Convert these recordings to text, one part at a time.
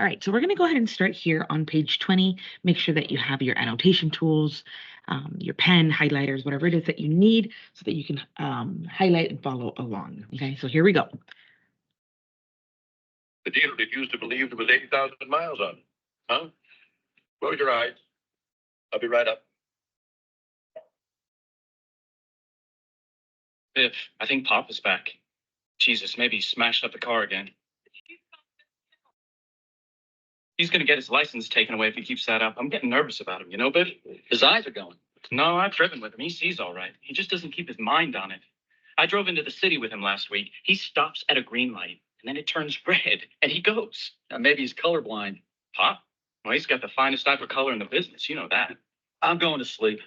All right, so we're going to go ahead and start here on page 20. Make sure that you have your annotation tools, your pen, highlighters, whatever it is that you need so that you can highlight and follow along. Okay, so here we go. The dealer refused to believe there was 80,000 miles on it. Huh? Close your eyes. I'll be right up. Biff, I think Papa's back. Jesus, maybe he smashed up the car again. He's going to get his license taken away if he keeps that up. I'm getting nervous about him, you know, Biff? His eyes are going. No, I've driven with him. He sees all right. He just doesn't keep his mind on it. I drove into the city with him last week. He stops at a green light, and then it turns red, and he goes. Maybe he's colorblind. Pop? Well, he's got the finest type of color in the business. You know that. I'm going to sleep.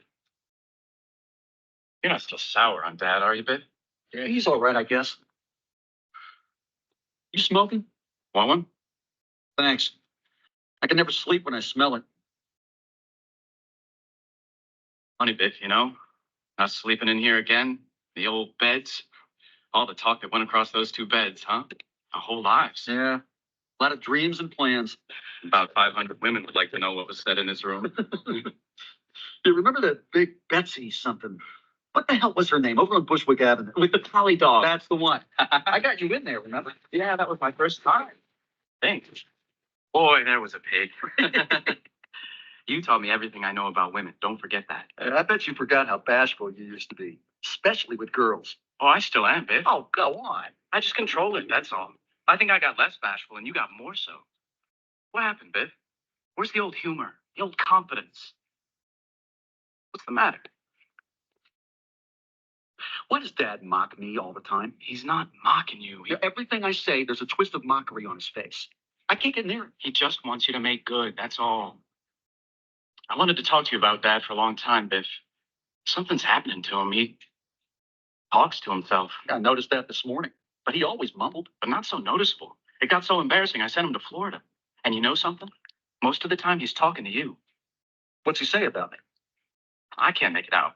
You're not still sour on Dad, are you, Biff? Yeah, he's all right, I guess. You smoking? Want one? Thanks. I can never sleep when I smell it. Funny, Biff, you know? Not sleeping in here again. The old beds. All the talk that went across those two beds, huh? Our whole lives. Yeah. A lot of dreams and plans. About 500 women would like to know what was said in this room. You remember that big Betsy something? What the hell was her name? Over on Bushwick Avenue. With the collie dog. That's the one. I got you in there, remember? Yeah, that was my first time. Thanks. Boy, there was a pig. You taught me everything I know about women. Don't forget that. I bet you forgot how bashful you used to be, especially with girls. Oh, I still am, Biff. Oh, go on. I just control it, that's all. I think I got less bashful and you got more so. What happened, Biff? Where's the old humor? The old confidence? What's the matter? Why does Dad mock me all the time? He's not mocking you. Everything I say, there's a twist of mockery on his face. I can't get near him. He just wants you to make good, that's all. I wanted to talk to you about Dad for a long time, Biff. Something's happening to him. He talks to himself. I noticed that this morning, but he always mumbled. But not so noticeable. It got so embarrassing, I sent him to Florida. And you know something? Most of the time, he's talking to you. What's he say about me? I can't make it out.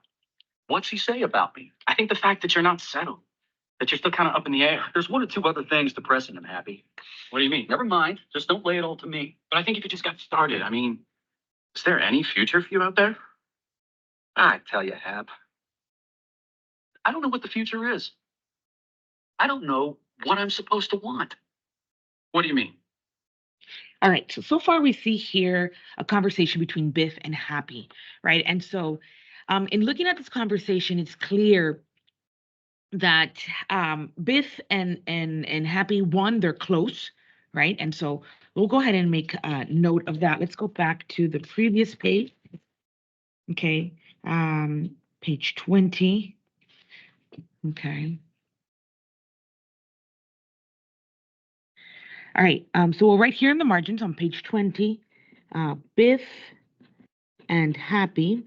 What's he say about me? I think the fact that you're not settled, that you're still kind of up in the air. There's one or two other things depressing him, Happy. What do you mean? Never mind. Just don't lay it all to me. But I think if you just got started, I mean, is there any future for you out there? I tell you, Hap. I don't know what the future is. I don't know what I'm supposed to want. What do you mean? All right, so far we see here a conversation between Biff and Happy, right? And so in looking at this conversation, it's clear that Biff and Happy, one, they're close, right? And so we'll go ahead and make a note of that. Let's go back to the previous page. Okay, page 20. Okay. All right, so we'll write here in the margins on page 20, Biff and Happy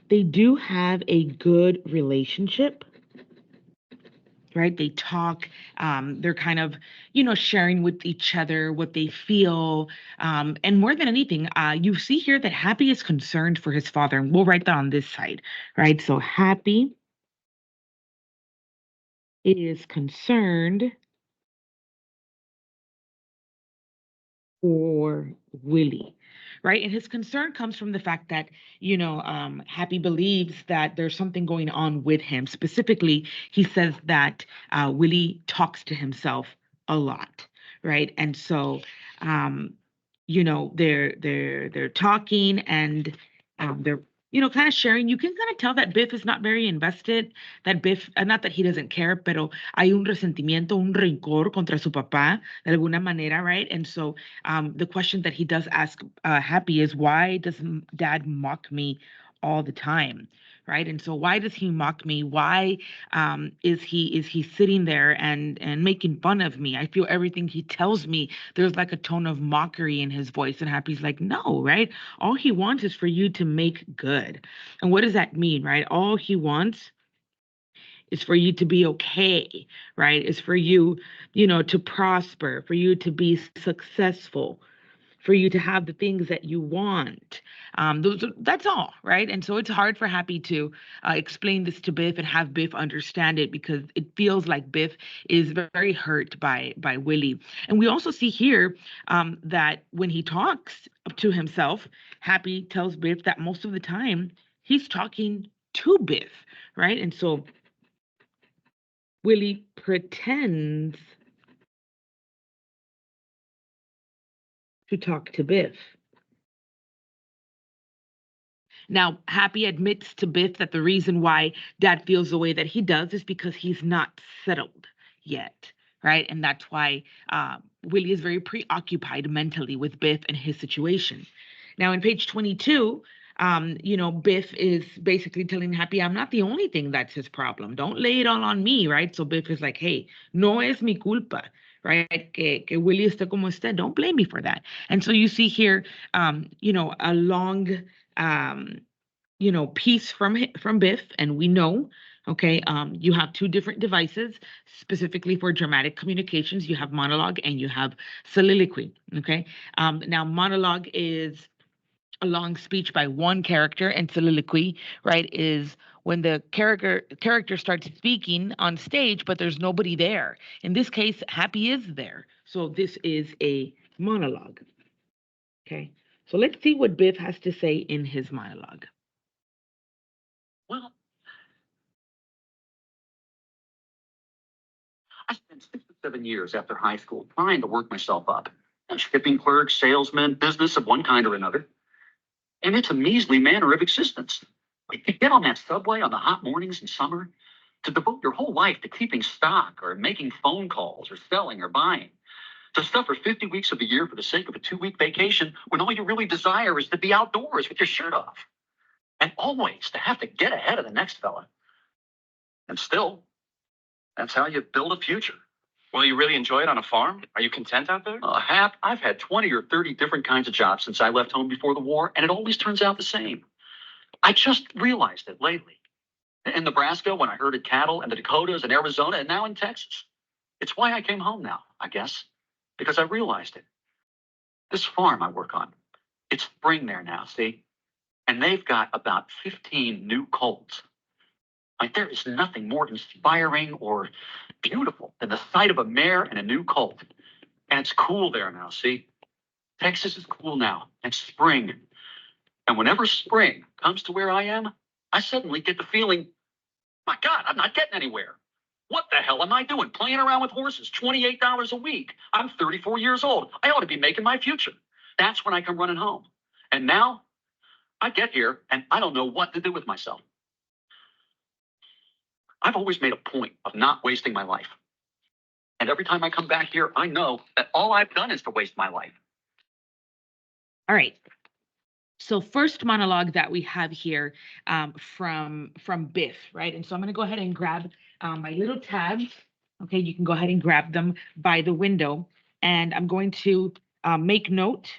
they do have a good relationship, right? They talk, they're kind of, sharing with each other what they feel. And more than anything, you see here that Happy is concerned for his father, and we'll write that on this side, right? So Happy is concerned for Willie, right? And his concern comes from the fact that, Happy believes that there's something going on with him. Specifically, he says that Willie talks to himself a lot, right? And so, they're talking and they're kind of sharing. You can kind of tell that Biff is not very invested, that Biff, not that he doesn't care, pero hay un resentimiento, un rencor contra su papá, de alguna manera, right? And so the question that he does ask Happy is, why does Dad mock me all the time? Right. And so why does he mock me? Why is he sitting there and making fun of me? I feel everything he tells me, there's like a tone of mockery in his voice. And Happy's like, no, right? All he wants is for you to make good. And what does that mean, right? All he wants is for you to be okay, right? Is for you, to prosper, for you to be successful, for you to have the things that you want. That's all, right? And so it's hard for Happy to explain this to Biff and have Biff understand it because it feels like Biff is very hurt by Willie. And we also see here that when he talks to himself, Happy tells Biff that most of the time he's talking to Biff, right? And so Willie pretends to talk to Biff. Now, Happy admits to Biff that the reason why Dad feels the way that he does is because he's not settled yet, right? And that's why Willie is very preoccupied mentally with Biff and his situation. Now, in page 22, Biff is basically telling Happy, I'm not the only thing that's his problem. Don't lay it all on me, right? So Biff is like, hey, no es mi culpa, right? Que Willie esté como esté. Don't blame me for that. And so you see here, a long piece from Biff, and we know, okay, you have two different devices specifically for dramatic communications. You have monologue and you have soliloquy, okay? Now, monologue is a long speech by one character, and soliloquy, right, is when the character starts speaking on stage, but there's nobody there. In this case, Happy is there. So this is a monologue, okay? So let's see what Biff has to say in his monologue. Well, I spent 6 or 7 years after high school trying to work myself up. A shipping clerk, salesman, business of one kind or another. And it's a measly manner of existence. Like, to get on that subway on the hot mornings in summer, to devote your whole life to keeping stock or making phone calls or selling or buying, to suffer 50 weeks of the year for the sake of a 2-week vacation when all you really desire is to be outdoors with your shirt off. And always to have to get ahead of the next fella. And still, that's how you build a future. Will you really enjoy it on a farm? Are you content out there? Hap, I've had 20 or 30 different kinds of jobs since I left home before the war, and it always turns out the same. I just realized it lately. In Nebraska, when I herded cattle, and the Dakotas, and Arizona, and now in Texas. It's why I came home now, I guess, because I realized it. This farm I work on, it's spring there now, see? And they've got about 15 new colts. Like, there is nothing more inspiring or beautiful than the sight of a mare and a new colt. And it's cool there now, see? Texas is cool now, and spring. And whenever spring comes to where I am, I suddenly get the feeling, my God, I'm not getting anywhere. What the hell am I doing? Playing around with horses, $28 a week. I'm 34 years old. I ought to be making my future. That's when I come running home. And now, I get here, and I don't know what to do with myself. I've always made a point of not wasting my life. And every time I come back here, I know that all I've done is to waste my life. All right. So first monologue that we have here from Biff, right? And so I'm going to go ahead and grab my little tabs. Okay, you can go ahead and grab them by the window. And I'm going to make note,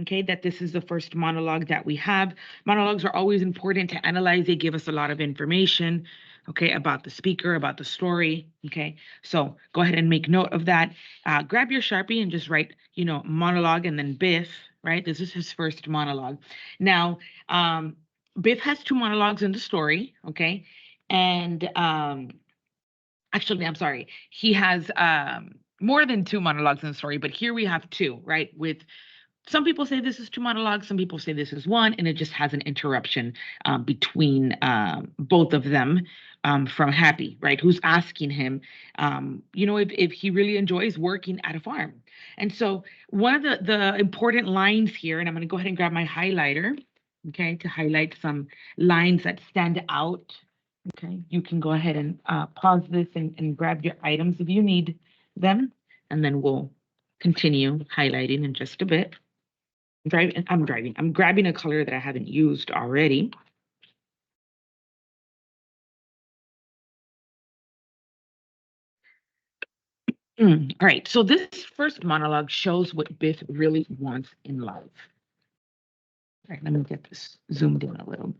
okay, that this is the first monologue that we have. Monologues are always important to analyze. They give us a lot of information, okay, about the speaker, about the story, okay? So go ahead and make note of that. Grab your Sharpie and just write, monologue and then Biff, right? This is his first monologue. Now, Biff has 2 monologues in the story, okay? And actually, I'm sorry. He has more than 2 monologues in the story, but here we have 2, right? With some people say this is 2 monologues, some people say this is 1, and it just has an interruption between both of them from Happy, right? Who's asking him, if he really enjoys working at a farm. And so one of the important lines here, and I'm going to go ahead and grab my highlighter, okay, to highlight some lines that stand out. Okay, you can go ahead and pause this and grab your items if you need them, and then we'll continue highlighting in just a bit. I'm grabbing a color that I haven't used already. All right, so this first monologue shows what Biff really wants in life. All right, let me get this zoomed in a little.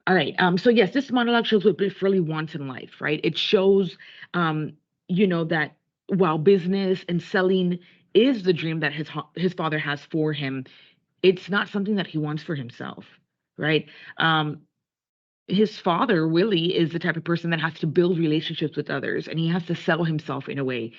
All right. So yes, this monologue shows what Biff really wants in life, right? It shows, um, that while business and selling is the dream that his father has for him, it's not something that he wants for himself, right? Um, his father, Willie, is the type of person that has to build relationships with others, and he has to sell himself in a way,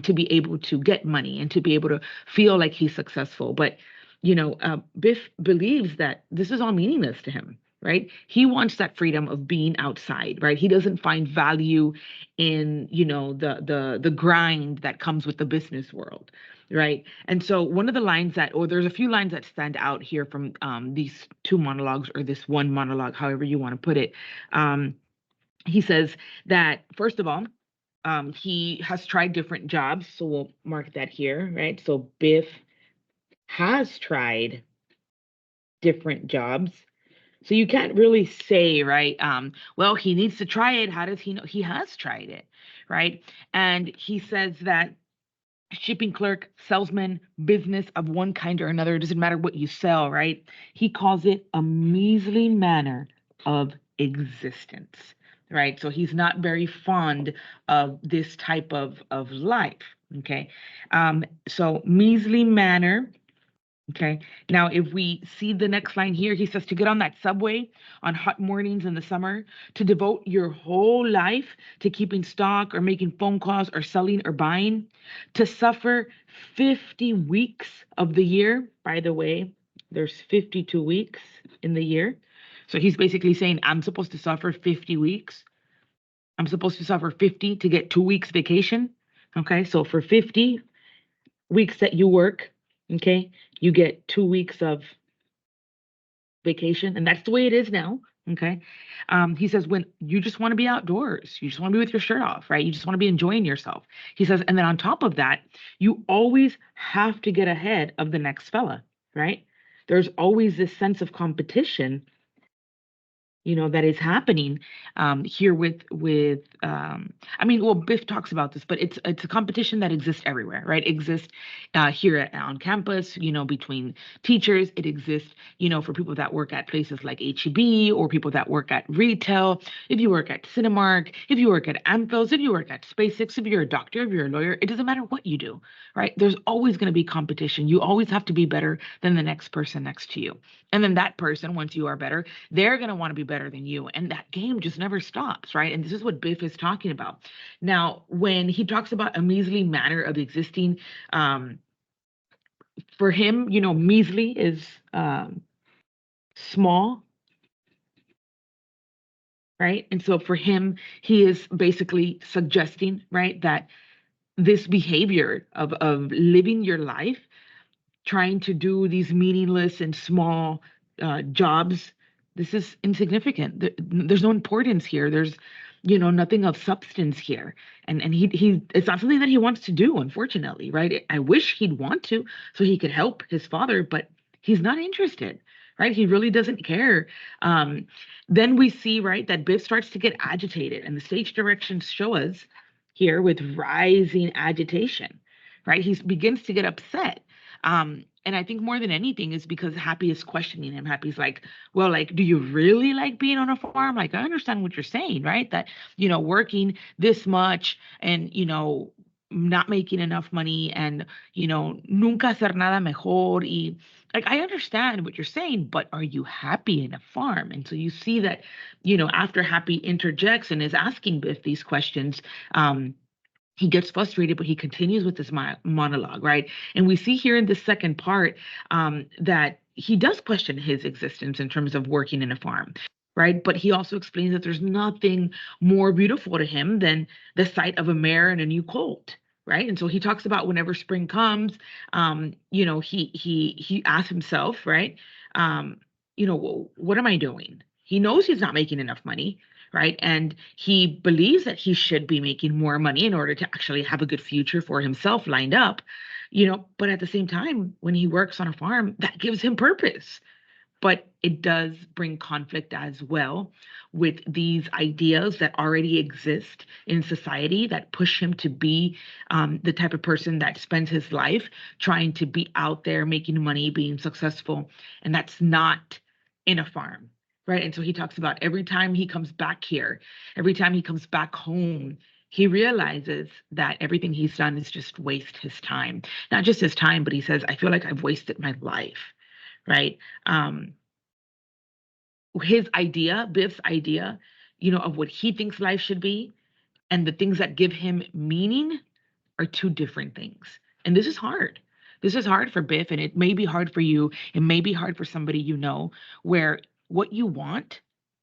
to be able to get money and to be able to feel like he's successful. But, Biff believes that this is all meaningless to him, right? He wants that freedom of being outside, right? He doesn't find value in, the grind that comes with the business world, right? And so one of the lines that, or there's a few lines that stand out here from these two monologues or this one monologue, however you want to put it. Um, he says that, first of all, he has tried different jobs. So we'll mark that here, right? So Biff has tried different jobs. So you can't really say, right? Well, he needs to try it. How does he know? He has tried it, right? And he says that shipping clerk, salesman, business of one kind or another, it doesn't matter what you sell, right? He calls it a measly manner of existence, right? So he's not very fond of this type of life, okay? So measly manner. Okay. Now, if we see the next line here, he says to get on that subway on hot mornings in the summer, to devote your whole life to keeping stock or making phone calls or selling or buying, to suffer 50 weeks of the year. By the way, there's 52 weeks in the year. So he's basically saying, I'm supposed to suffer 50 weeks. I'm supposed to suffer 50 to get 2 weeks vacation. Okay. So for 50 weeks that you work, okay, you get 2 weeks of vacation, and that's the way it is now. Okay. He says, when you just want to be outdoors, you just want to be with your shirt off, right? You just want to be enjoying yourself. He says, and then on top of that, you always have to get ahead of the next fella, right? There's always this sense of competition, that is happening here with I mean, well, Biff talks about this, but it's a competition that exists everywhere, right? It exists here on campus, between teachers. It exists, for people that work at places like HEB or people that work at retail. If you work at Cinemark, if you work at Amphos, if you work at SpaceX, if you're a doctor, if you're a lawyer, it doesn't matter what you do, right? There's always going to be competition. You always have to be better than the next person next to you. And then that person, once you are better, they're going to want to be better than you. And that game just never stops, right? And this is what Biff is talking about. Now, when he talks about a measly manner of existing, um, for him, measly is small, right? And so for him, he is basically suggesting, right, that this behavior of living your life trying to do these meaningless and small jobs, this is insignificant. There's no importance here. There's, nothing of substance here. And he it's not something that he wants to do, unfortunately, right? I wish he'd want to so he could help his father, but he's not interested, right? He really doesn't care. Um, then we see, right, that Biff starts to get agitated, and the stage directions show us here with rising agitation, right? He begins to get upset. And I think more than anything is because Happy is questioning him. Happy's like, well, like, do you really like being on a farm? Like, I understand what you're saying, right? That, working this much and, not making enough money and, nunca hacer nada mejor. Y like, I understand what you're saying, but are you happy in a farm? And so you see that, after Happy interjects and is asking Biff these questions, he gets frustrated, but he continues with this monologue, right? And we see here in the second part that he does question his existence in terms of working in a farm, right? But he also explains that there's nothing more beautiful to him than the sight of a mare and a new colt, right? And so he talks about whenever spring comes, he asks himself, right? What am I doing? He knows he's not making enough money, right? And he believes that he should be making more money in order to actually have a good future for himself lined up, but at the same time, when he works on a farm, that gives him purpose. But it does bring conflict as well with these ideas that already exist in society that push him to be the type of person that spends his life trying to be out there making money, being successful. And that's not in a farm. right? And so he talks about every time he comes back here, every time he comes back home, he realizes that everything he's done is just waste his time. Not just his time, but he says, I feel like I've wasted my life, right? His idea, Biff's idea, of what he thinks life should be and the things that give him meaning are two different things. And this is hard. This is hard for Biff, and it may be hard for you. It may be hard for somebody where what you want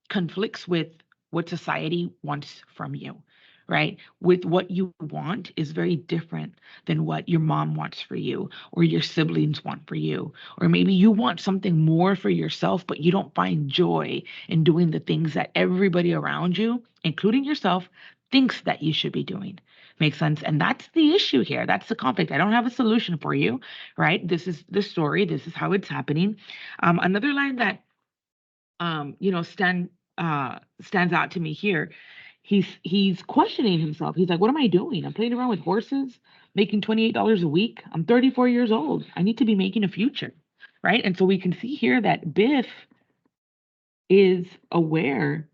conflicts with what society wants from you, right? With what you want is very different than what your mom wants for you or your siblings want for you. Or maybe you want something more for yourself, but you don't find joy in doing the things that everybody around you, including yourself, thinks that you should be doing. Makes sense? And that's the issue here. That's the conflict. I don't have a solution for you, right? This is the story. This is how it's happening. Another line that stands out to me here. He's questioning himself. He's like, "What am I doing? I'm playing around with horses, making $28 a week. I'm 34 years old. I need to be making a future." Right? And so we can see here that Biff is aware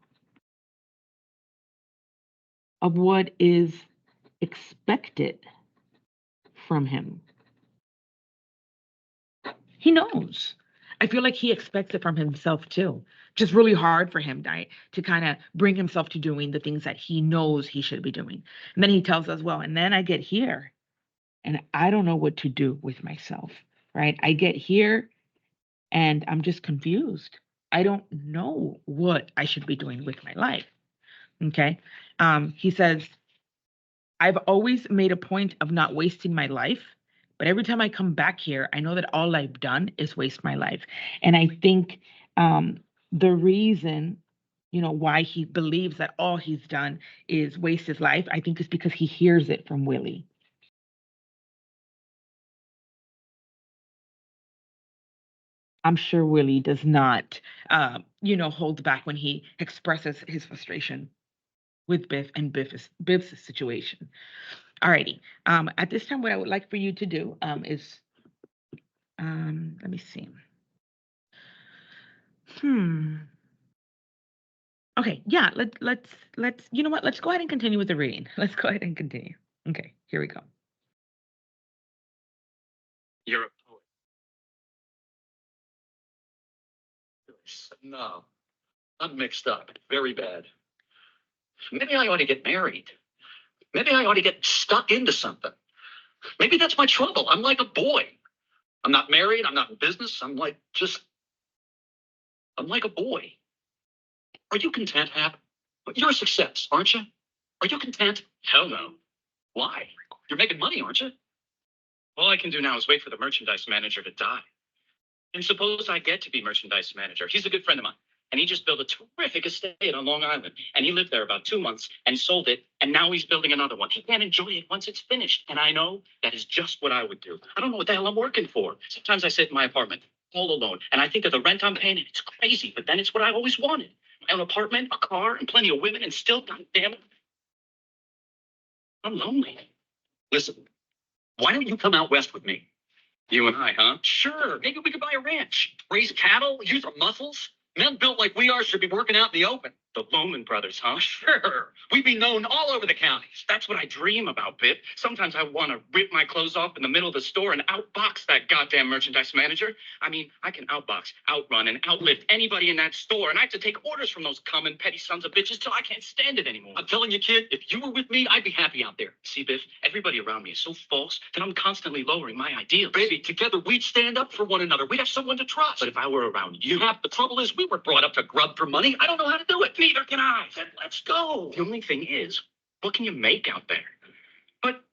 of what is expected from him. He knows. I feel like he expects it from himself too. Just really hard for him, right, to kind of bring himself to doing the things that he knows he should be doing. And then he tells us, well, and then I get here and I don't know what to do with myself, right? I get here and I'm just confused. I don't know what I should be doing with my life. Okay. He says, I've always made a point of not wasting my life, but every time I come back here, I know that all I've done is waste my life. And I think the reason, why he believes that all he's done is waste his life, I think is because he hears it from Willie. I'm sure Willie does not, hold back when he expresses his frustration with Biff and Biff's situation. Alrighty. At this time, what I would like for you to do is, let me see. Okay, yeah, let's you know what? Let's go ahead and continue with the reading. Let's go ahead and continue. Okay, here we go. You're a poet. No, I'm mixed up. Very bad. Maybe I ought to get married. Maybe I ought to get stuck into something. Maybe that's my trouble. I'm like a boy. I'm not married. I'm not in business. I'm like a boy. Are you content, Hap? You're a success, aren't you? Are you content? Hell no. Why? You're making money, aren't you? All I can do now is wait for the merchandise manager to die. And suppose I get to be merchandise manager. He's a good friend of mine. And he just built a terrific estate on Long Island. And he lived there about 2 months and sold it. And now he's building another one. He can't enjoy it once it's finished. And I know that is just what I would do. I don't know what the hell I'm working for. Sometimes I sit in my apartment all alone. And I think of the rent I'm paying. And it's crazy. But then it's what I always wanted. My own apartment, a car, and plenty of women. And still, goddamn it, I'm lonely. Listen, why don't you come out west with me? You and I, huh? Sure, maybe we could buy a ranch, raise cattle, use our muscles. Men built like we are should be working out in the open. The Loman brothers, huh? Sure, we'd be known all over the counties. That's what I dream about, Biff. Sometimes I want to rip my clothes off in the middle of the store and outbox that goddamn merchandise manager. I mean, I can outbox, outrun, and outlift anybody in that store, and I have to take orders from those common petty sons of bitches till I can't stand it anymore. I'm telling you, kid, if you were with me, I'd be happy out there. See, Biff, everybody around me is so false that I'm constantly lowering my ideals. Baby, together we'd stand up for one another. We'd have someone to trust. But if I were around you, Half the trouble is we were brought up to grub for money. I don't know how to do it. neither can I. Then let's go. The only thing is, what can you make out there? But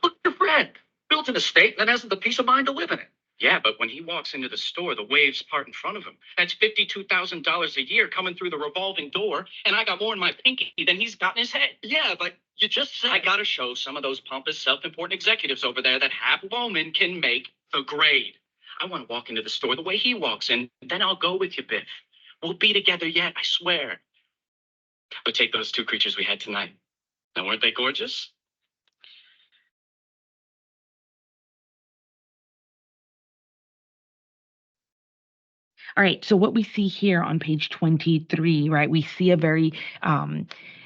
look at your friend. Builds an estate and then hasn't the peace of mind to live in it. Yeah, but when he walks into the store, the waves part in front of him. That's $52,000 a year coming through the revolving door, and I got more in my pinky than he's got in his head. Yeah, but you just said... I gotta show some of those pompous, self-important executives over there that Hap Loman can make the grade. I want to walk into the store the way he walks in, then I'll go with you, Biff. We'll be together yet, I swear. But take those two creatures we had tonight. Now, weren't they gorgeous? All right, so what we see here on page 23, right, we see a very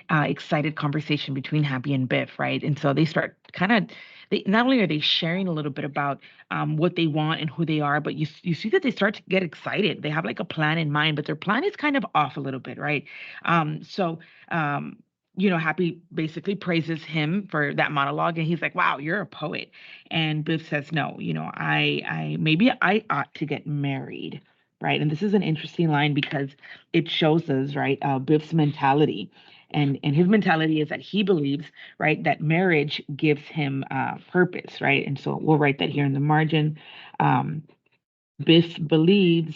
excited conversation between Happy and Biff, right? And so they start kind of, they not only are they sharing a little bit about what they want and who they are, but you see that they start to get excited. They have like a plan in mind, but their plan is kind of off a little bit, right? So Happy basically praises him for that monologue, and he's like, "Wow, you're a poet." And Biff says, "No, I maybe I ought to get married." Right. And this is an interesting line because it shows us, right, Biff's mentality. And his mentality is that he believes, right, that marriage gives him purpose, right? And so we'll write that here in the margin. Um, Biff believes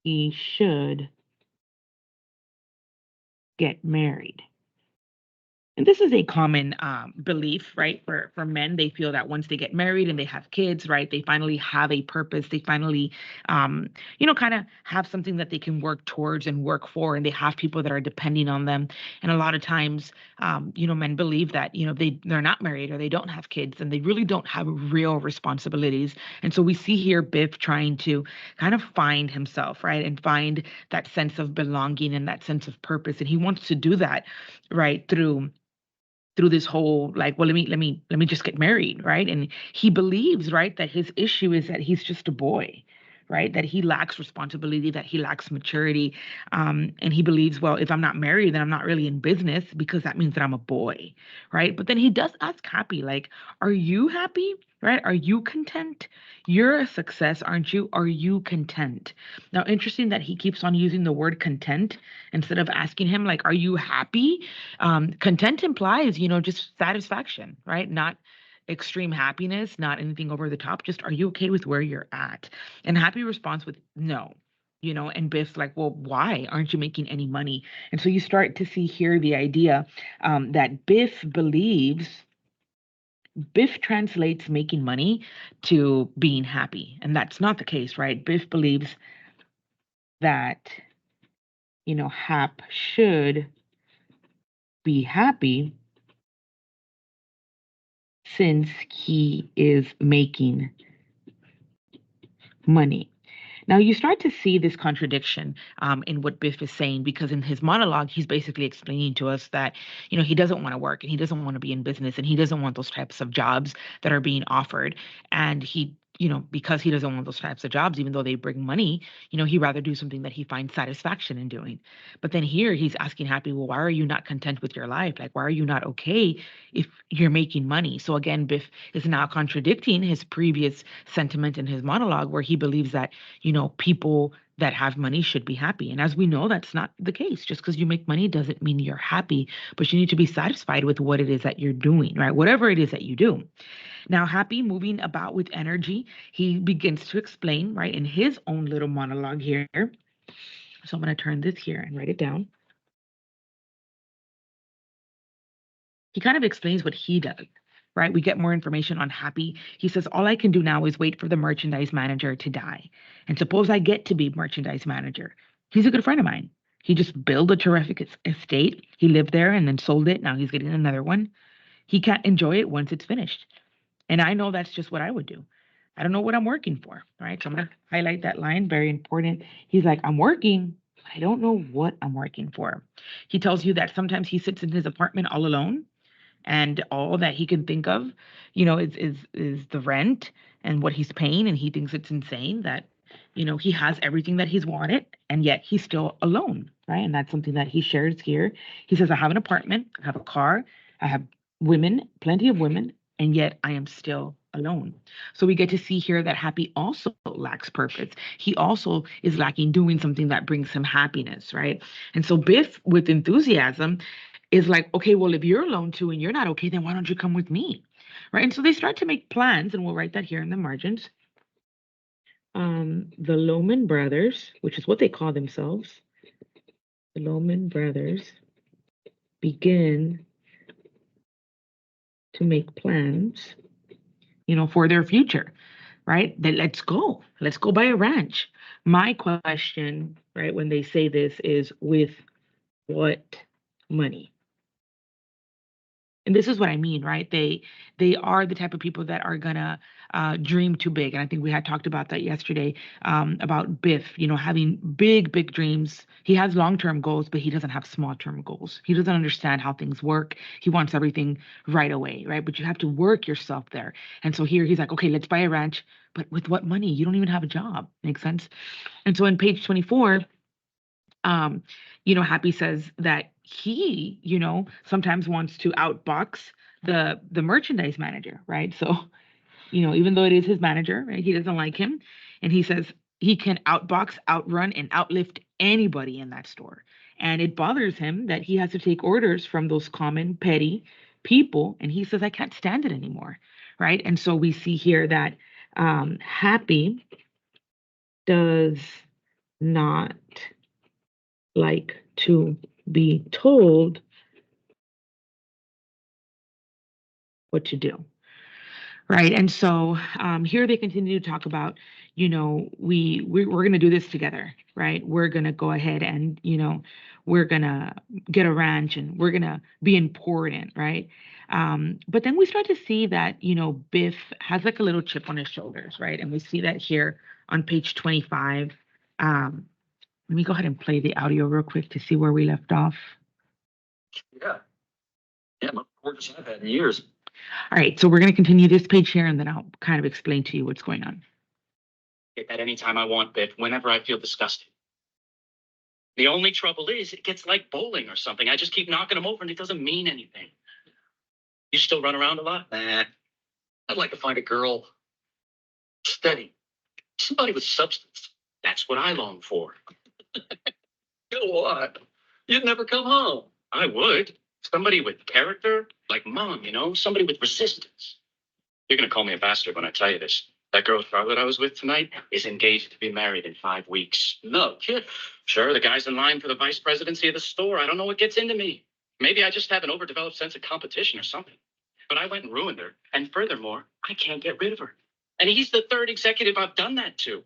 he should get married. And this is a common belief, right? For men, they feel that once they get married and they have kids, right, they finally have a purpose. They finally, kind of have something that they can work towards and work for, and they have people that are depending on them. And a lot of times, men believe that they're not married or they don't have kids, and they really don't have real responsibilities. And so we see here Biff trying to kind of find himself, right, and find that sense of belonging and that sense of purpose, and he wants to do that, right, through this whole like, well, let me just get married, right? And he believes, right, that his issue is that he's just a boy, right? That he lacks responsibility, that he lacks maturity, and he believes, well, if I'm not married, then I'm not really in business because that means that I'm a boy, right? But then he does ask Happy, like, are you happy? Right? Are you content? You're a success, aren't you? Are you content? Now, interesting that he keeps on using the word content instead of asking him, like, are you happy? Content implies, just satisfaction, right? Not extreme happiness, not anything over the top. Just, are you okay with where you're at? And Happy responds with no. And Biff's like, well, why aren't you making any money? And so you start to see here the idea that Biff translates making money to being happy. And that's not the case, right? Biff believes that, Hap should be happy since he is making money. Now, you start to see this contradiction in what Biff is saying, because in his monologue, he's basically explaining to us that, he doesn't want to work and he doesn't want to be in business and he doesn't want those types of jobs that are being offered. And because he doesn't want those types of jobs, even though they bring money, he'd rather do something that he finds satisfaction in doing. But then here he's asking Happy, well, why are you not content with your life? Like, why are you not okay if you're making money? So again, Biff is now contradicting his previous sentiment in his monologue where he believes that people that have money should be happy. And as we know, that's not the case. Just because you make money doesn't mean you're happy, but you need to be satisfied with what it is that you're doing, right? Whatever it is that you do. Now, Happy, moving about with energy, he begins to explain, right, in his own little monologue here. So I'm going to turn this here and write it down. He kind of explains what he does, right? We get more information on Happy. He says, all I can do now is wait for the merchandise manager to die. And suppose I get to be merchandise manager. He's a good friend of mine. He just built a terrific estate. He lived there and then sold it. Now he's getting another one. He can't enjoy it once it's finished. And I know that's just what I would do. I don't know what I'm working for, right? So I'm going to highlight that line, very important. He's like, I'm working. I don't know what I'm working for. He tells you that sometimes he sits in his apartment all alone and all that he can think of, is the rent and what he's paying, and he thinks it's insane that, he has everything that he's wanted, and yet he's still alone, right? And that's something that he shares here. He says, I have an apartment, I have a car, I have women, plenty of women, and yet I am still alone. So we get to see here that Happy also lacks purpose. He also is lacking doing something that brings him happiness, right? And so Biff, with enthusiasm, is like, okay, well, if you're alone too and you're not okay, then why don't you come with me? Right. And so they start to make plans, and we'll write that here in the margins. The Lohman brothers, which is what they call themselves, the Lohman brothers begin to make plans, for their future, right? That let's go buy a ranch. My question, right, when they say this is with what money? And this is what I mean, right? They are the type of people that are gonna dream too big. And I think we had talked about that yesterday, about Biff, having big dreams. He has long-term goals, but he doesn't have small-term goals. He doesn't understand how things work. He wants everything right away, right? But you have to work yourself there. And so here he's like, okay, let's buy a ranch, but with what money? You don't even have a job. Makes sense? And so in page 24, um, Happy says that he, sometimes wants to outbox the merchandise manager, right? So, even though it is his manager, right, he doesn't like him, and he says he can outbox, outrun, and outlift anybody in that store. And it bothers him that he has to take orders from those common, petty people, and he says, I can't stand it anymore, right? And so we see here that Happy does not like to be told what to do. Right. And so here they continue to talk about, we're going to do this together. Right. We're going to go ahead and, we're going to get a ranch and we're going to be important. Right. But then we start to see that, Biff has like a little chip on his shoulders. Right. And we see that here on page 25. Let me go ahead and play the audio real quick to see where we left off. Yeah. Yeah, most gorgeous I've had in years. All right, so we're going to continue this page here, and then I'll kind of explain to you what's going on. Get that anytime I want, Biff, whenever I feel disgusted. The only trouble is it gets like bowling or something. I just keep knocking them over and it doesn't mean anything. You still run around a lot? Nah. I'd like to find a girl steady. Somebody with substance. That's what I long for. You know what? You'd never come home. I would. Somebody with character, like Mom, somebody with resistance. You're going to call me a bastard when I tell you this. That girl Charlotte I was with tonight is engaged to be married in 5 weeks. No, kid. Sure, the guy's in line for the vice presidency of the store. I don't know what gets into me. Maybe I just have an overdeveloped sense of competition or something. But I went and ruined her. And furthermore, I can't get rid of her. And he's the third executive I've done that to.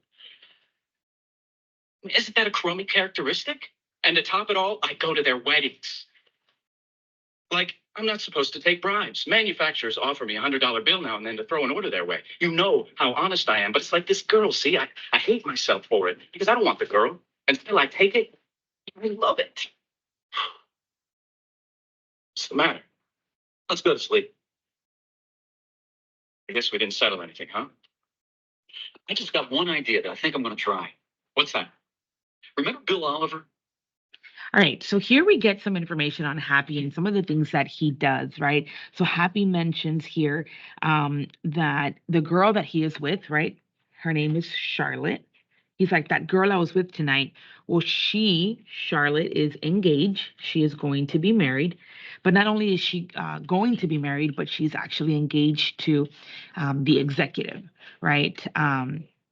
Isn't that a crummy characteristic? And to top it all, I go to their weddings. Like, I'm not supposed to take bribes. Manufacturers offer me a $100 bill now and then to throw an order their way. You know how honest I am, but it's like this girl, see, I hate myself for it because I don't want the girl. And still I take it. I love it. What's the matter? Let's go to sleep. I guess we didn't settle anything, huh? I just got one idea that I think I'm going to try. What's that? Remember Bill Oliver? All right, so here we get some information on Happy and some of the things that he does, right? So Happy mentions here that the girl that he is with, right? Her name is Charlotte. He's like, that girl I was with tonight. Well, Charlotte, is engaged. She is going to be married. But not only is she going to be married, but she's actually engaged to the executive, right?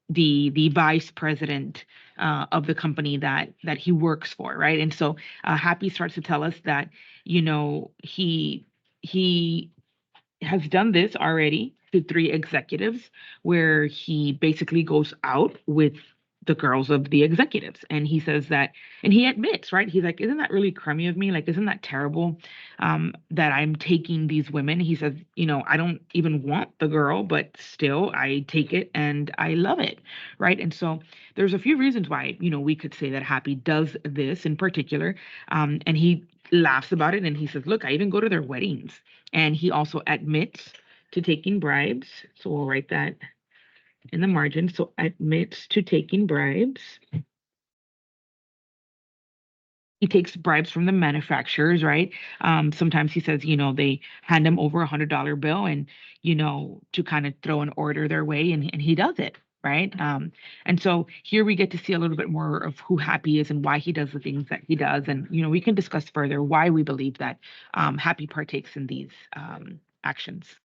The vice president of the company that he works for, right? And so Happy starts to tell us that he has done this already to 3 executives, where he basically goes out with the girls of the executives, and he says that, and he admits, right? He's like, isn't that really crummy of me? Like, isn't that terrible that I'm taking these women? He says, I don't even want the girl, but still I take it and I love it, right? And so there's a few reasons why, we could say that Happy does this in particular, and he laughs about it, and he says, look, I even go to their weddings. And he also admits to taking bribes. So we'll write that in the margin. So admits to taking bribes. He takes bribes from the manufacturers, right? Sometimes he says, they hand him over $100 bill and, to kind of throw an order their way, and he does it, right? And so here we get to see a little bit more of who Happy is and why he does the things that he does. And, we can discuss further why we believe that Happy partakes in these actions.